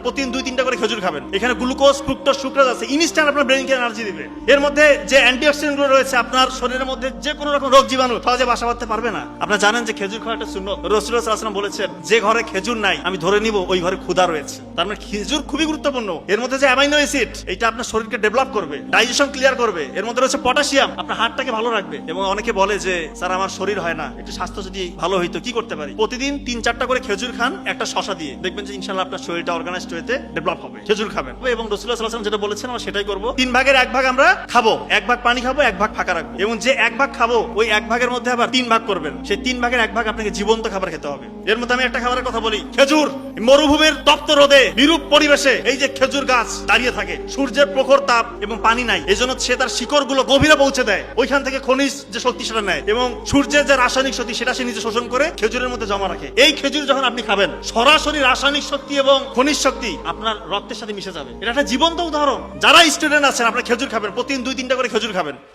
প্রতিদিন 2-3টা করে খেজুর খাবেন। এখানে গ্লুকোজ, ফ্রুক্টোজ, সুক্রোজ আছে, ইনস্ট্যান্ট আপনার ব্রেইনকে এনার্জি দিবে। এর মধ্যে যে অ্যান্টিঅক্সিডেন্ট গুলো রয়েছে আপনার শরীরের মধ্যে যে কোনো রকম রোগ জীবাণু সহজে বাসা বাঁধতে পারবে না। আপনারা জানেন যে খেজুর খাওয়া একটা সুন্নত। রাসূলুল্লাহ সাল্লাল্লাহু আলাইহি ওয়াসাল্লাম বলেছেন যে ঘরে খেজুর নাই আমি ধরে নিব ওই ঘরে ক্ষুধা রয়েছে। তার মানে খেজুর খুবই গুরুত্বপূর্ণ। এর মধ্যে যে অ্যামাইনো অ্যাসিড এটা আপনার শরীরকে ডেভেলপ করবে, ডাইজেশন ক্লিয়ার করবে। এর মধ্যে রয়েছে পটাশিয়াম, আপনার হার্টটাকে ভালো রাখবে। এবং অনেকে বলে যে স্যার আমার শরীর হয় না, একটু স্বাস্থ্য যদি ভালো হইতো কি করতে পারি? প্রতিদিন 3-4টা করে খেজুর খান, একটা শশা দিয়ে, দেখবেন যে ইনশাআল্লাহ আপনার শরীরটা অর্গানাইজড হইতে ডেভেলপ হবে। খেজুর খাবেন এবং রাসূলুল্লাহ সাল্লাল্লাহু আলাইহি ওয়াসাল্লাম যেটা বলেছেন আমরা সেটাই করব। 3 ভাগের 1 ভাগ আমরা খাবো, 1 ভাগ পানি খাবো, 1 ভাগ ফাঁকা রাখবো। এবং যে 1 ভাগ খাবো ওই 1 ভাগের মধ্যে আবার 3 ভাগ করবেন। সেই 3 ভাগের 1 ভাগ আপনাকে জীবন্ত খাবার খেতে হবে। এর মধ্যে আমি একটা খাবারের কথা বলি, খেজুর। মরুভূমির তপ্ত রোদে বিরূপ পরিবেশে এই যে খেজুর গাছ দাঁড়িয়ে থাকে, সূর্যের প্রখর তাপ এবং পানি নাই, এজন্য সে তার শিকড় গুলো গভীরে পৌঁছে দেয়, ওইখান থেকে খনিজ যে শক্তি সেটা নেয় এবং সূর্যের যে রাসায়নিক শক্তি সেটা সে নিজে শোষণ করে খেজুরের মধ্যে জমা রাখে। এই খেজুর যখন আপনি খাবেন সরাসরি রাসায়নিক শক্তি এবং খনিজ শক্তি আপনার রক্তের সাথে মিশে যাবে। এটা একটা জীবন্ত উদাহরণ। যারা স্টুডেন্ট আছেন আপনারা খেজুর খাবেন, প্রতিদিন 2-3টা করে খেজুর খাবেন।